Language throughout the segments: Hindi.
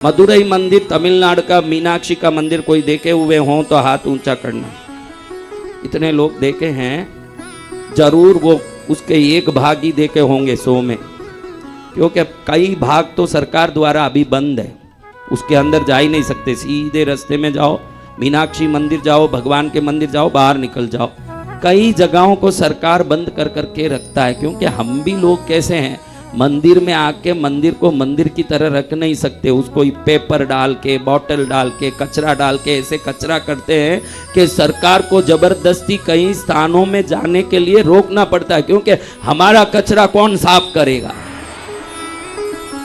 मदुरई मंदिर तमिलनाडु का, मीनाक्षी का मंदिर कोई देखे हुए हों तो हाथ ऊंचा करना। इतने लोग देखे हैं, जरूर वो उसके एक भाग ही देखे होंगे 100 में, क्योंकि कई भाग तो सरकार द्वारा अभी बंद है, उसके अंदर जा ही नहीं सकते। सीधे रास्ते में जाओ, मीनाक्षी मंदिर जाओ, भगवान के मंदिर जाओ, बाहर निकल जाओ। कई जगहों को सरकार बंद कर करके रखता है, क्योंकि हम भी लोग कैसे हैं, मंदिर में आके मंदिर को मंदिर की तरह रख नहीं सकते। उसको पेपर डाल के, बॉटल डाल के, कचरा डाल के ऐसे कचरा करते हैं कि सरकार को जबरदस्ती कई स्थानों में जाने के लिए रोकना पड़ता है, क्योंकि हमारा कचरा कौन साफ करेगा।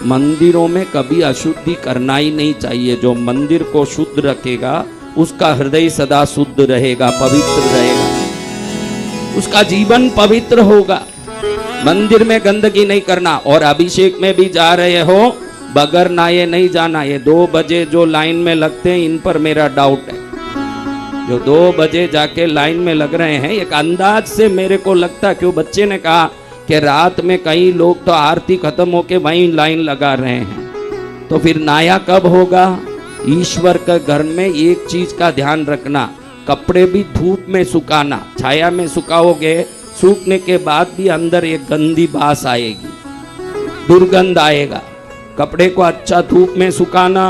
मंदिरों में कभी अशुद्धि करना ही नहीं चाहिए। जो मंदिर को शुद्ध रखेगा उसका हृदय सदा शुद्ध रहेगा, पवित्र रहेगा, उसका जीवन पवित्र होगा। मंदिर में गंदगी नहीं करना। और अभिषेक में भी जा रहे हो, बगैर नहाए नहीं जाना। ये 2 बजे जो लाइन में लगते हैं, इन पर मेरा डाउट है। जो 2 बजे जाके लाइन में लग रहे हैं, एक अंदाज से मेरे को लगता, क्यों बच्चे ने कहा कि रात में कई लोग तो आरती खत्म होके वहीं लाइन लगा रहे हैं, तो फिर नहाया कब होगा। ईश्वर के घर में एक चीज का ध्यान रखना, कपड़े भी धूप में सुखाना। छाया में सुखाओगे, सूखने के बाद भी अंदर एक गंदी बास आएगी, दुर्गंध आएगा। कपड़े को अच्छा धूप में सुखाना,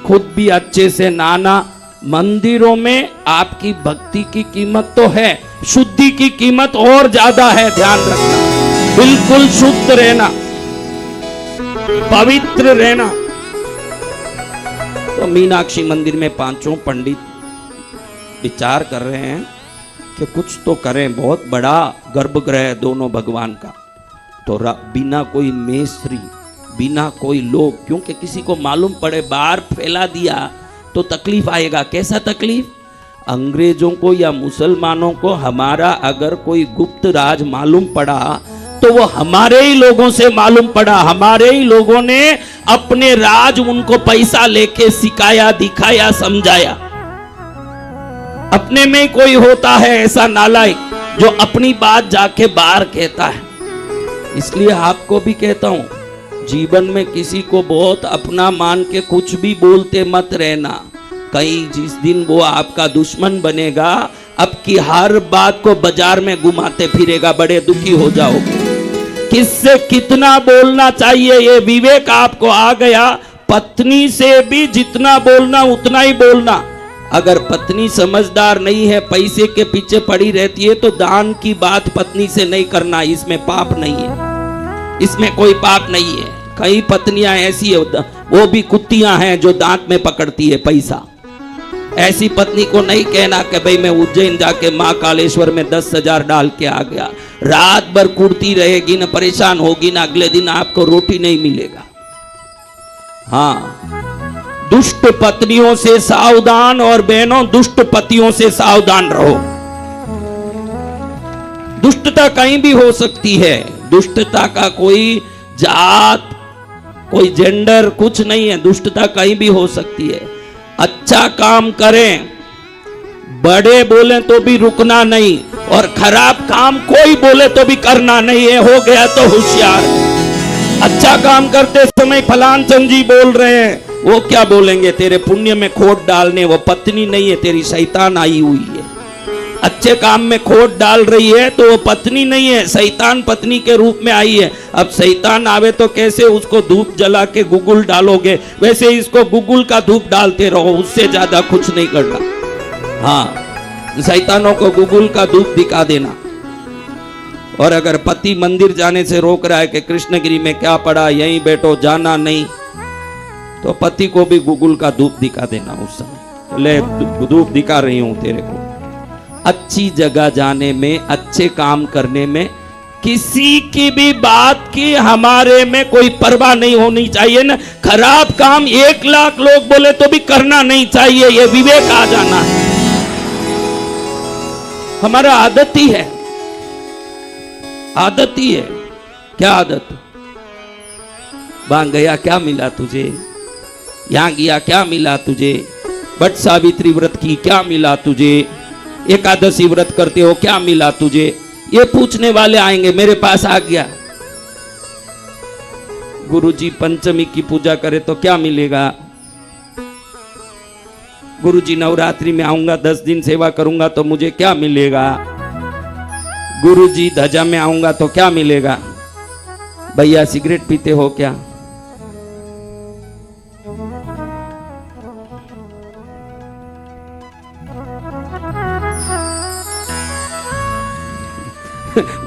खुद भी अच्छे से नहाना। मंदिरों में आपकी भक्ति की कीमत तो है, शुद्धि की कीमत और ज्यादा है, ध्यान रखना। बिल्कुल शुद्ध रहना, पवित्र रहना। तो मीनाक्षी मंदिर में 5 पंडित विचार कर रहे हैं कि कुछ तो करें, बहुत बड़ा गर्भगृह दोनों भगवान का। तो बिना कोई मेस्त्री, बिना कोई लोग, क्योंकि किसी को मालूम पड़े बाहर फैला दिया तो तकलीफ आएगा। कैसा तकलीफ? अंग्रेजों को या मुसलमानों को हमारा अगर कोई गुप्त राज मालूम पड़ा तो वो हमारे ही लोगों से मालूम पड़ा। हमारे ही लोगों ने अपने राज उनको पैसा लेके सिखाया, दिखाया, समझाया। अपने में कोई होता है ऐसा नालायक जो अपनी बात जाके बाहर कहता है। इसलिए आपको भी कहता हूं, जीवन में किसी को बहुत अपना मान के कुछ भी बोलते मत रहना। कहीं जिस दिन वो आपका दुश्मन बनेगा, अब की हर बात को बाजार में घुमाते फिरेगा, बड़े दुखी हो जाओगे। किससे कितना बोलना चाहिए ये विवेक आपको आ गया। पत्नी से भी जितना बोलना उतना ही बोलना। अगर पत्नी समझदार नहीं है, पैसे के पीछे पड़ी रहती है, तो दान की बात पत्नी से नहीं करना। इसमें पाप नहीं है, इसमें कोई पाप नहीं है। कई पत्नियां ऐसी है, वो भी कुत्तियां हैं जो दांत में पकड़ती है पैसा। ऐसी पत्नी को नहीं कहना कि भाई मैं उज्जैन जाके माँ कालेश्वर में 10,000 डाल के आ गया। रात भर कुड़ती रहेगी ना, परेशान होगी ना, अगले दिन आपको रोटी नहीं मिलेगा। हाँ, दुष्ट पत्नियों से सावधान, और बहनों दुष्ट पतियों से सावधान रहो। दुष्टता कहीं भी हो सकती है। दुष्टता का कोई जात, कोई जेंडर कुछ नहीं है। दुष्टता कहीं भी हो सकती है। अच्छा काम करें, बड़े बोले तो भी रुकना नहीं, और खराब काम कोई बोले तो भी करना नहीं है। हो गया तो होशियार। अच्छा काम करते समय फलान चंद जी बोल रहे हैं, वो क्या बोलेंगे? तेरे पुण्य में खोट डालने। वो पत्नी नहीं है, तेरी शैतान आई हुई है। अच्छे काम में खोट डाल रही है तो वो पत्नी नहीं है, शैतान पत्नी के रूप में आई है। अब शैतान आवे तो कैसे उसको धूप जला के गुगुल डालोगे, वैसे इसको गुगुल का धूप डालते रहो, उससे ज्यादा कुछ नहीं करना। हाँ, शैतानों को गुगुल का धूप दिखा देना। और अगर पति मंदिर जाने से रोक रहा है कि कृष्णगिरी में क्या पड़ा, यहीं बैठो, जाना नहीं, तो पति को भी गुगुल का धूप दिखा देना। उस समय ले धूप दिखा रही हूं तेरे को। अच्छी जगह जाने में, अच्छे काम करने में किसी की भी बात की हमारे में कोई परवाह नहीं होनी चाहिए ना। खराब काम 1 लाख लोग बोले तो भी करना नहीं चाहिए। ये विवेक आ जाना है, हमारा आदत ही है। आदत ही है। क्या आदत? वहां गया क्या मिला तुझे, यहां गया क्या मिला तुझे, बट सावित्री व्रत की क्या मिला तुझे, एकादशी व्रत करते हो क्या मिला तुझे, ये पूछने वाले आएंगे। मेरे पास आ गया, गुरुजी पंचमी की पूजा करे तो क्या मिलेगा, गुरुजी नवरात्रि में आऊंगा, 10 दिन सेवा करूंगा तो मुझे क्या मिलेगा? गुरुजी ध्वजा में आऊंगा तो क्या मिलेगा? भैया सिगरेट पीते हो क्या?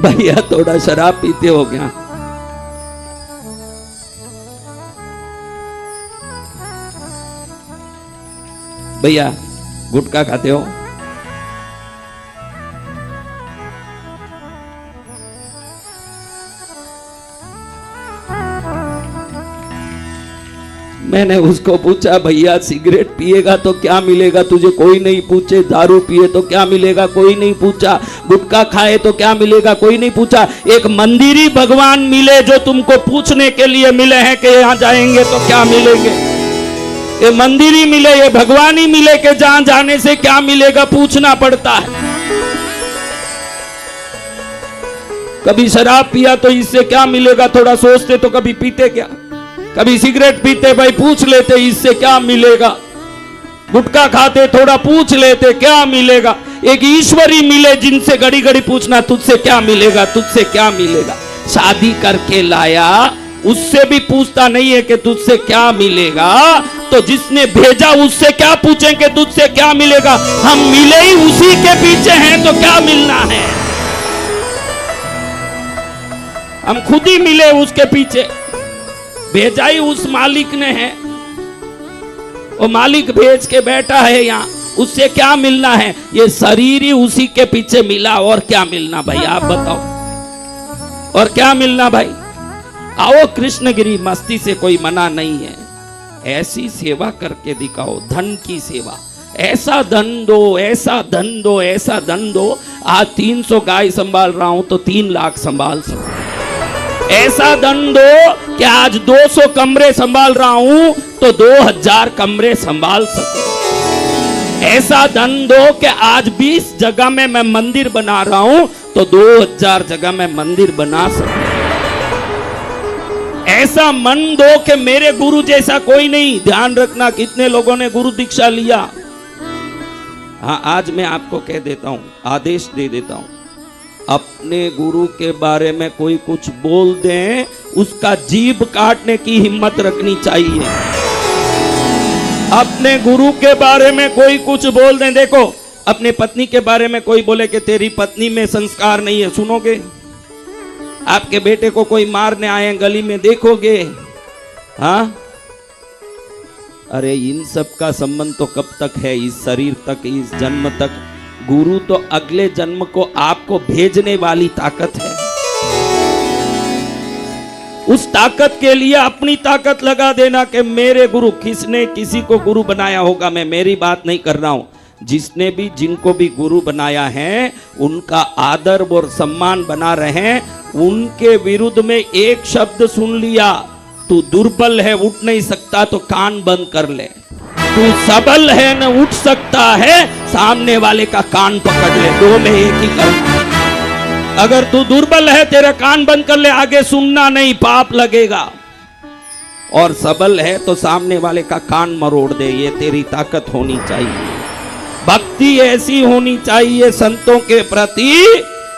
भैया थोड़ा शराब पीते हो क्या? भैया गुटखा खाते हो? मैंने उसको पूछा, भैया सिगरेट पिएगा तो क्या मिलेगा तुझे? कोई नहीं पूछे। दारू पिए तो क्या मिलेगा? कोई नहीं पूछा। गुटखा खाए तो क्या मिलेगा? कोई नहीं पूछा। एक मंदिरी भगवान मिले जो तुमको पूछने के लिए मिले हैं कि यहाँ जाएंगे तो क्या मिलेंगे। ये मंदिरी मिले, ये भगवान ही मिले कि जहां जाने से क्या मिलेगा पूछना पड़ता है। कभी शराब पिया तो इससे क्या मिलेगा थोड़ा सोचते तो कभी पीते क्या? कभी सिगरेट पीते भाई पूछ लेते इससे क्या मिलेगा? गुटखा खाते थोड़ा पूछ लेते क्या मिलेगा? एक ईश्वरी मिले जिनसे घड़ी घड़ी पूछना तुझसे क्या मिलेगा, तुझसे क्या मिलेगा। शादी करके लाया उससे भी पूछता नहीं है कि तुझसे क्या मिलेगा, तो जिसने भेजा उससे क्या पूछेंगे तुझसे क्या मिलेगा। हम मिले ही उसी के पीछे हैं तो क्या मिलना है। हम खुद ही मिले उसके पीछे, भेजा ही उस मालिक ने है। वो मालिक भेज के बैठा है यहाँ, उससे क्या मिलना है। ये शरीर ही उसी के पीछे मिला, और क्या मिलना भाई आप बताओ, और क्या मिलना भाई। आओ कृष्णगिरी, मस्ती से कोई मना नहीं है, ऐसी सेवा करके दिखाओ, धन की सेवा। ऐसा धन दो, ऐसा धन दो, ऐसा धन दो। आज 300 गाय संभाल रहा हूं तो 3 लाख संभाल सकूं। ऐसा धन दो कि आज 200 कमरे संभाल रहा हूं तो 2000 कमरे संभाल सकूं। ऐसा धन दो कि आज 20 जगह में मैं मंदिर बना रहा हूं तो 2000 जगह में मंदिर बना सकूं। ऐसा मन दो कि मेरे गुरु जैसा कोई नहीं। ध्यान रखना कितने लोगों ने गुरु दीक्षा लिया। हाँ, आज मैं आपको कह देता हूं, आदेश दे देता हूं, अपने गुरु के बारे में कोई कुछ बोल दे, उसका जीभ काटने की हिम्मत रखनी चाहिए। अपने गुरु के बारे में कोई कुछ बोल दे। देखो, अपने पत्नी के बारे में कोई बोले कि तेरी पत्नी में संस्कार नहीं है, सुनोगे? आपके बेटे को कोई मारने आए गली में, देखोगे? हाँ, अरे इन सब का संबंध तो कब तक है? इस शरीर तक, इस जन्म तक। गुरु तो अगले जन्म को आपको भेजने वाली ताकत है। उस ताकत के लिए अपनी ताकत लगा देना कि मेरे गुरु, किसने किसी को गुरु बनाया होगा, मैं मेरी बात नहीं कर रहा हूं, जिसने भी जिनको भी गुरु बनाया है उनका आदर और सम्मान बना रहे। उनके विरुद्ध में एक शब्द सुन लिया, तू दुर्बल है उठ नहीं सकता तो कान बंद कर ले। तू सबल है न उठ सकता है, सामने वाले का कान पकड़ ले। दो में एक ही करना। अगर तू दुर्बल है तेरा कान बंद कर ले, आगे सुनना नहीं, पाप लगेगा। और सबल है तो सामने वाले का कान मरोड़ दे। ये तेरी ताकत होनी चाहिए। भक्ति ऐसी होनी चाहिए संतों के प्रति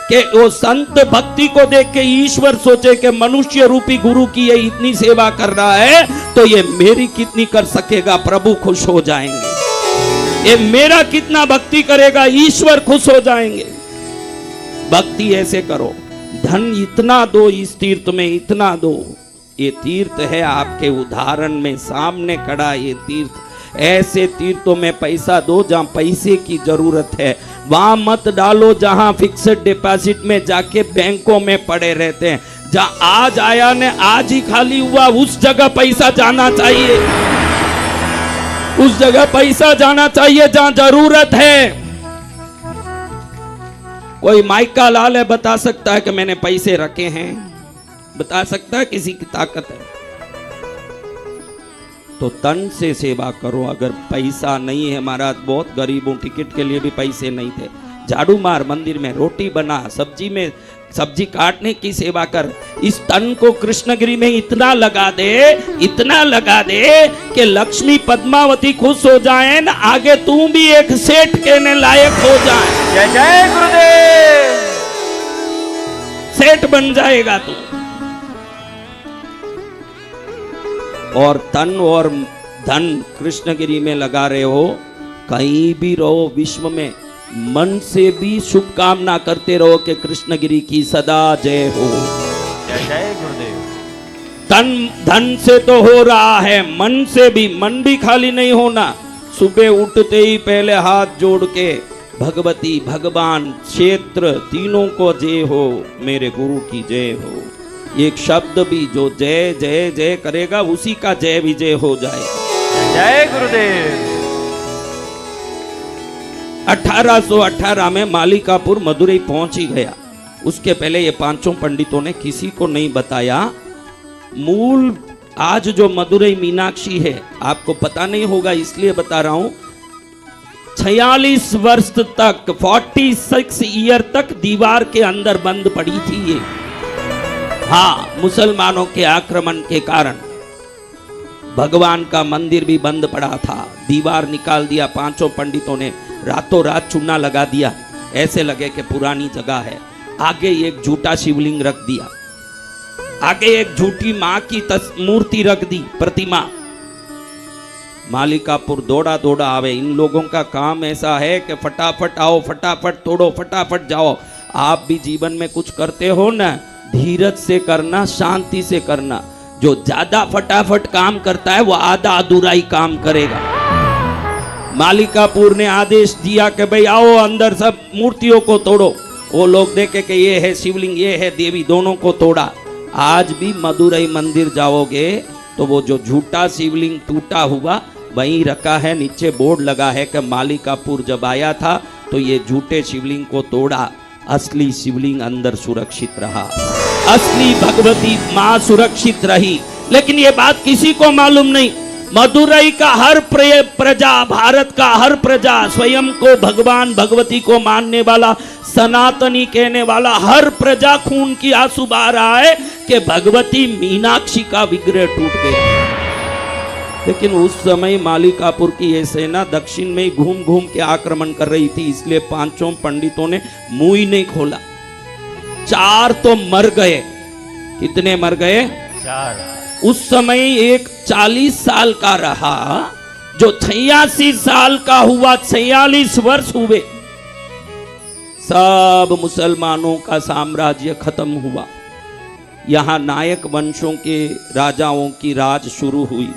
कि वो संत भक्ति को देख के ईश्वर सोचे कि मनुष्य रूपी गुरु की ये इतनी सेवा कर रहा है तो ये मेरी कितनी कर सकेगा, प्रभु खुश हो जाएंगे। ये मेरा कितना भक्ति करेगा, ईश्वर खुश हो जाएंगे। भक्ति ऐसे करो। धन इतना दो, इस तीर्थ में इतना दो। ये तीर्थ है आपके उदाहरण में सामने खड़ा। ये तीर्थ, ऐसे तीर्थों में पैसा दो जहां पैसे की जरूरत है। वहां मत डालो जहां फिक्स्ड डिपॉजिट में जाके बैंकों में पड़े रहते हैं। जहां आज आया ने आज ही खाली हुआ, उस जगह पैसा जाना चाहिए। उस जगह पैसा जाना चाहिए जहां जरूरत है। कोई माइका लाल है, बता सकता है कि मैंने पैसे रखे हैं? बता सकता है? किसी की ताकत है? तो तन से सेवा करो। अगर पैसा नहीं है, महाराज बहुत गरीबों, टिकट के लिए भी पैसे नहीं थे, झाड़ू मार, मंदिर में रोटी बना, सब्जी काटने की सेवा कर। इस तन को कृष्णगिरी में इतना लगा दे कि लक्ष्मी पद्मावती खुश हो जाए न, आगे तू भी एक सेठ कहने लायक हो जाए। जय जय गुरुदेव। सेठ बन जाएगा तू। और तन और धन कृष्णगिरी में लगा रहे हो, कहीं भी रहो विश्व में, मन से भी शुभकामना करते रहो कि कृष्णगिरी की सदा जय हो। जय जय गुरुदेव। तन धन से तो हो रहा है, मन से भी, मन भी खाली नहीं होना। सुबह उठते ही पहले हाथ जोड़ के भगवती, भगवान, क्षेत्र तीनों को जय हो, मेरे गुरु की जय हो। एक शब्द भी जो जय जय जय करेगा उसी का जय विजय हो जाए। जय गुरुदेव। 1818 में मालिकापुर मदुरई पहुंच ही गया। उसके पहले ये पांचों पंडितों ने किसी को नहीं बताया। मूल आज जो मदुरई मीनाक्षी है, आपको पता नहीं होगा इसलिए बता रहा हूं, 46 वर्ष तक, 46 ईयर तक दीवार के अंदर बंद पड़ी थी ये। हाँ, मुसलमानों के आक्रमण के कारण भगवान का मंदिर भी बंद पड़ा था। दीवार निकाल दिया पांचों पंडितों ने, रातों रात चूना लगा दिया, ऐसे लगे कि पुरानी जगह है। आगे एक झूठा शिवलिंग रख दिया, आगे एक झूठी मां की मूर्ति रख दी, प्रतिमा। मालिकापुर दौड़ा दौड़ा आवे। इन लोगों का काम ऐसा है कि फटाफट आओ, फटाफट तोड़ो, फटाफट जाओ। आप भी जीवन में कुछ करते हो ना, धीरज से करना, शांति से करना। जो ज्यादा फटाफट काम करता है वो आधा अधूरा ही काम करेगा। मालिकापुर ने आदेश दिया कि भाई आओ अंदर, सब मूर्तियों को तोड़ो। वो लोग देखे कि ये है शिवलिंग, ये है देवी, दोनों को तोड़ा। आज भी मदुरई मंदिर जाओगे तो वो जो झूठा शिवलिंग टूटा हुआ वहीं रखा है, नीचे बोर्ड लगा है कि मालिकापुर जब आया था तो ये झूठे शिवलिंग को तोड़ा, असली शिवलिंग अंदर सुरक्षित रहा, असली भगवती मां सुरक्षित रही। लेकिन ये बात किसी को मालूम नहीं। मदुरई का हर प्रजा, भारत का हर प्रजा, स्वयं को भगवान भगवती को मानने वाला, सनातनी कहने वाला हर प्रजा खून की आंसू बहा रहा है कि भगवती मीनाक्षी का विग्रह टूट गया। लेकिन उस समय मालिकापुर की यह सेना दक्षिण में घूम घूम के आक्रमण कर रही थी, इसलिए पांचों पंडितों ने मुंह ही नहीं खोला। 4 तो मर गए। कितने मर गए? 4। उस समय एक 40 साल का रहा, जो 86 साल का हुआ, 46 वर्ष हुए। सब मुसलमानों का साम्राज्य खत्म हुआ। यहां नायक वंशों के राजाओं की राज शुरू हुई।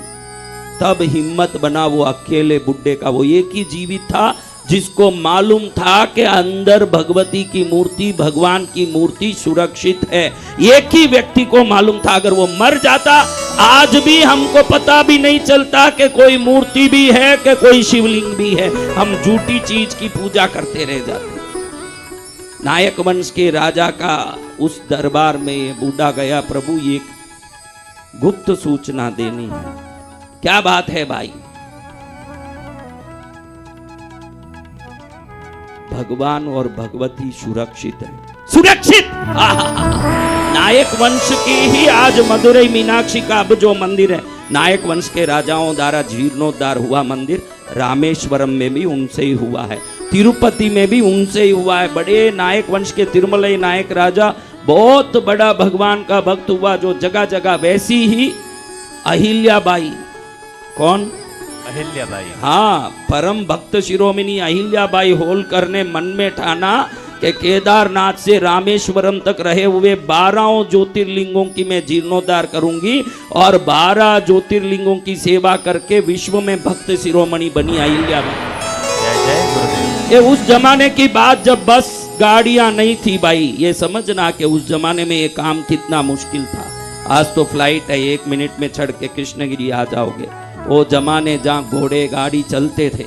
तब हिम्मत बना वो अकेले बुड्ढे का। वो एक ही जीवित था जिसको मालूम था कि अंदर भगवती की मूर्ति, भगवान की मूर्ति सुरक्षित है। एक ही व्यक्ति को मालूम था, अगर वो मर जाता, आज भी हमको पता भी नहीं चलता कि कोई मूर्ति भी है, कि कोई शिवलिंग भी है। हम झूठी चीज की पूजा करते रह जाते। नायक वंश के राजा का उस दरबार में बूढ़ा गया, प्रभु एक गुप्त सूचना देनी है। क्या बात है भाई? भगवान और भगवती सुरक्षित है। सुरक्षित! नायक वंश की ही आज मदुरई मीनाक्षी का अब जो मंदिर है, नायक वंश के राजाओं द्वारा जीर्णोद्धार हुआ मंदिर। रामेश्वरम में भी उनसे ही हुआ है, तिरुपति में भी उनसे ही हुआ है। बड़े नायक वंश के तिरुमलई नायक राजा बहुत बड़ा भगवान का भक्त हुआ, जो जगह जगह। वैसी ही अहिल्याबाई, कौन? अहिल्याबाई। हाँ, परम भक्त शिरोमणि अहिल्याबाई होलकर ने मन में ठाना कि केदारनाथ से रामेश्वरम तक रहे हुए 12 ज्योतिर्लिंगों की मैं जीर्णोद्धार करूंगी और 12 ज्योतिर्लिंगों की सेवा करके विश्व में भक्त शिरोमणि बनी अहिल्याबाई। जय जय गुरुदेव। ये उस जमाने की बात जब बस गाड़ियां नहीं थी भाई। ये समझना कि उस जमाने में ये काम कितना मुश्किल था। आज तो फ्लाइट है, 1 मिनट में चढ़ के कृष्णगिरी आ जाओगे। वो जमाने जहाँ घोड़े गाड़ी चलते थे,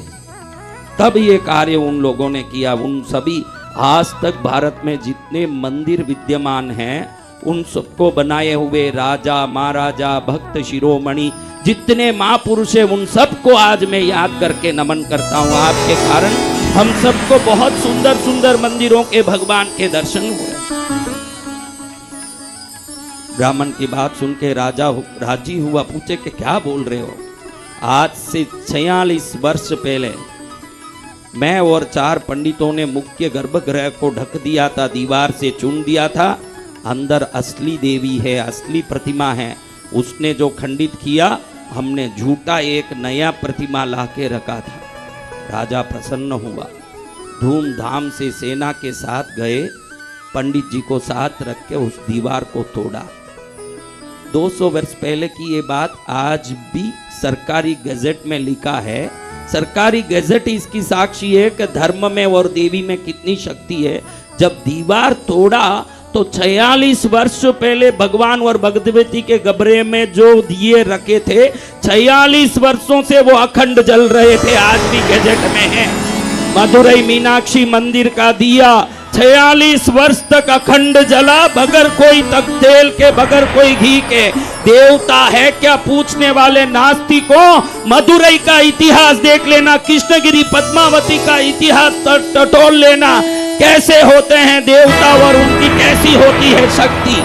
तब ये कार्य उन लोगों ने किया। उन सभी आज तक भारत में जितने मंदिर विद्यमान हैं, उन सबको बनाए हुए राजा, महाराजा, भक्त शिरोमणि, जितने महापुरुष हैं उन सबको आज मैं याद करके नमन करता हूँ। आपके कारण हम सबको बहुत सुंदर सुंदर मंदिरों के भगवान के दर्शन हुए। ब्राह्मण की बात सुन के राजा राजी हुआ, पूछे कि क्या बोल रहे हो? आज से 46 वर्ष पहले मैं और 4 पंडितों ने मुख्य गर्भगृह को ढक दिया था, दीवार से चुन दिया था। अंदर असली देवी है, असली प्रतिमा है। उसने जो खंडित किया, हमने झूठा एक नया प्रतिमा ला के रखा था। राजा प्रसन्न हुआ, धूमधाम से सेना के साथ गए, पंडित जी को साथ रख के उस दीवार को तोड़ा। 200 वर्ष पहले की ये बात आज भी सरकारी गजट में लिखा है। सरकारी गजट इसकी साक्षी है कि धर्म में और देवी में कितनी शक्ति है। जब दीवार तोड़ा तो 46 वर्ष पहले भगवान और भगवती के गबरे में जो दिए रखे थे, 46 वर्षों से वो अखंड जल रहे थे, आज भी गजट में है। मदुरई मीनाक्षी मंदिर का दिया 46 वर्ष तक अखंड जला, बगैर कोई तेल के, बगैर कोई घी के। देवता है क्या पूछने वाले नास्तिकों, मदुरई का इतिहास देख लेना, कृष्णगिरी पद्मावती का इतिहास टटोल लेना, कैसे होते हैं देवता और उनकी कैसी होती है शक्ति।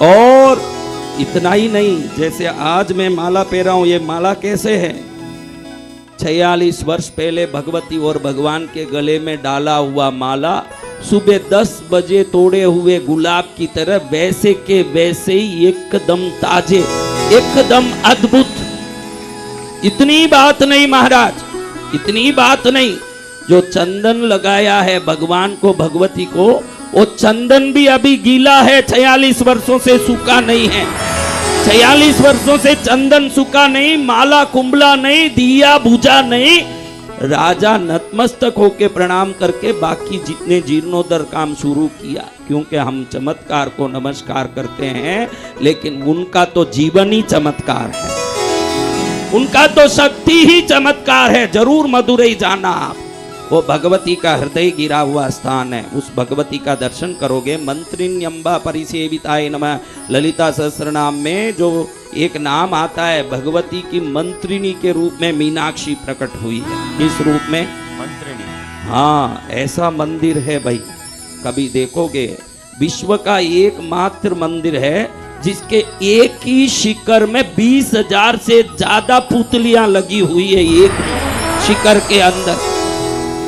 और इतना ही नहीं, जैसे आज मैं माला पहना हूं, ये माला कैसे है? 46 वर्ष पहले भगवती और भगवान के गले में डाला हुआ माला सुबह 10 बजे तोड़े हुए गुलाब की तरह वैसे के वैसे ही एकदम ताजे, एकदम अद्भुत। इतनी बात नहीं महाराज, इतनी बात नहीं, जो चंदन लगाया है भगवान को भगवती को, वो चंदन भी अभी गीला है, 46 वर्षों से सूखा नहीं है। 46 वर्षों से चंदन सूखा नहीं, माला कुंभला नहीं, दिया बुझा नहीं। राजा नतमस्तक होके प्रणाम करके बाकी जितने जीर्णोद्धार काम शुरू किया, क्योंकि हम चमत्कार को नमस्कार करते हैं, लेकिन उनका तो जीवन ही चमत्कार है, उनका तो शक्ति ही चमत्कार है। जरूर मदुरई जाना आप, वो भगवती का हृदय गिरा हुआ स्थान है, उस भगवती का दर्शन करोगे। मंत्रिण्यंबा परिसेविताय नमः, ललिता सहस्रनाम में जो एक नाम आता है, भगवती की मंत्रिणी के रूप में मीनाक्षी प्रकट हुई है। किस रूप में? मंत्रिणी। हाँ, ऐसा मंदिर है भाई, कभी देखोगे। विश्व का एकमात्र मंदिर है जिसके एक ही शिखर में 20,000 से ज्यादा पुतलियां लगी हुई है, एक शिखर के अंदर।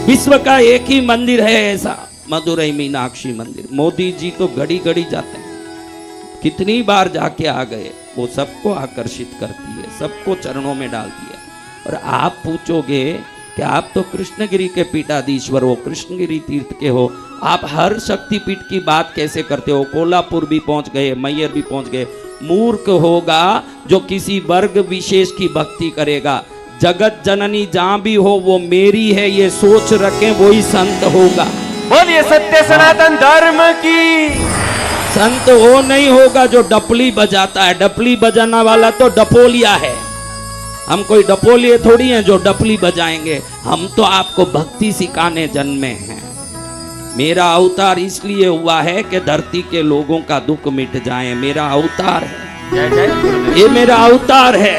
विश्व का एक ही मंदिर है ऐसा, मदुरई मीनाक्षी मंदिर। मोदी जी तो घड़ी घड़ी जाते हैं, कितनी बार जाके आ गए। वो सबको आकर्षित करती है, सबको चरणों में डालती है। और आप पूछोगे कि आप तो कृष्णगिरी के पीठाधीश्वर हो, कृष्णगिरी तीर्थ के हो, आप हर शक्तिपीठ की बात कैसे करते हो? कोल्हापुर भी पहुंच गए, मैयर भी पहुंच गए। मूर्ख होगा जो किसी वर्ग विशेष की भक्ति करेगा। जगत जननी जहां भी हो वो मेरी है, ये सोच रखें, वही संत होगा। बोलिए सत्य सनातन धर्म की। संत वो नहीं होगा जो डपली बजाता है। डपली बजाना वाला तो डपोलिया है। हम कोई डपोलिए थोड़ी हैं जो डपली बजाएंगे। हम तो आपको भक्ति सिखाने जन्मे हैं। मेरा अवतार इसलिए हुआ है कि धरती के लोगों का दुख मिट जाए। मेरा अवतार है, जय जय गुरुदेव। ये मेरा अवतार है।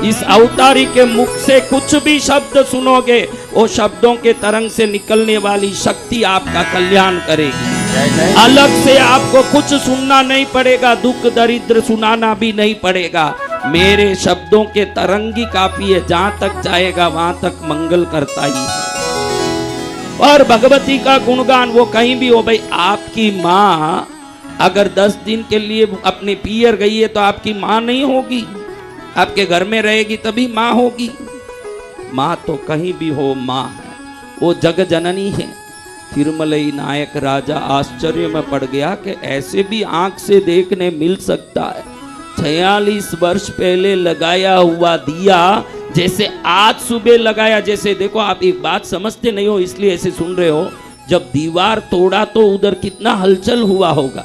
इस अवतारी के मुख से कुछ भी शब्द सुनोगे, वो शब्दों के तरंग से निकलने वाली शक्ति आपका कल्याण करेगी। जय जय। अलग से आपको कुछ सुनना नहीं पड़ेगा, दुख दरिद्र सुनाना भी नहीं पड़ेगा। मेरे शब्दों के तरंग ही काफी है, जहां तक जाएगा वहां तक मंगल करता ही है। और भगवती का गुणगान वो कहीं भी हो। भाई आपकी माँ अगर 10 दिन के लिए अपने पियर गई है तो आपकी माँ नहीं होगी, आपके घर में रहेगी तभी माँ होगी। माँ तो कहीं भी हो माँ है, वो जग जननी है। तिरुमलई नायक राजा आश्चर्य में पड़ गया कि ऐसे भी आंख से देखने मिल सकता है। 46 वर्ष पहले लगाया हुआ दिया जैसे आज सुबह लगाया। जैसे देखो, आप एक बात समझते नहीं हो इसलिए ऐसे सुन रहे हो। जब दीवार तोड़ा तो उधर कितना हलचल हुआ होगा,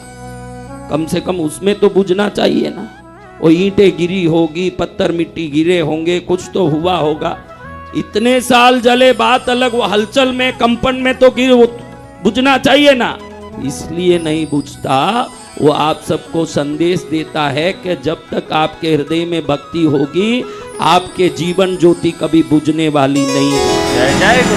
कम से कम उसमें तो बुझना चाहिए ना। वो ईंटें गिरी होगी, पत्थर मिट्टी गिरे होंगे, कुछ तो हुआ होगा। इतने साल जले बात अलग, वो हलचल में कंपन में तो गिर बुझना चाहिए ना। इसलिए नहीं बुझता। वो आप सबको संदेश देता है कि जब तक आपके हृदय में भक्ति होगी आपके जीवन ज्योति कभी बुझने वाली नहीं है। जय जय गुरु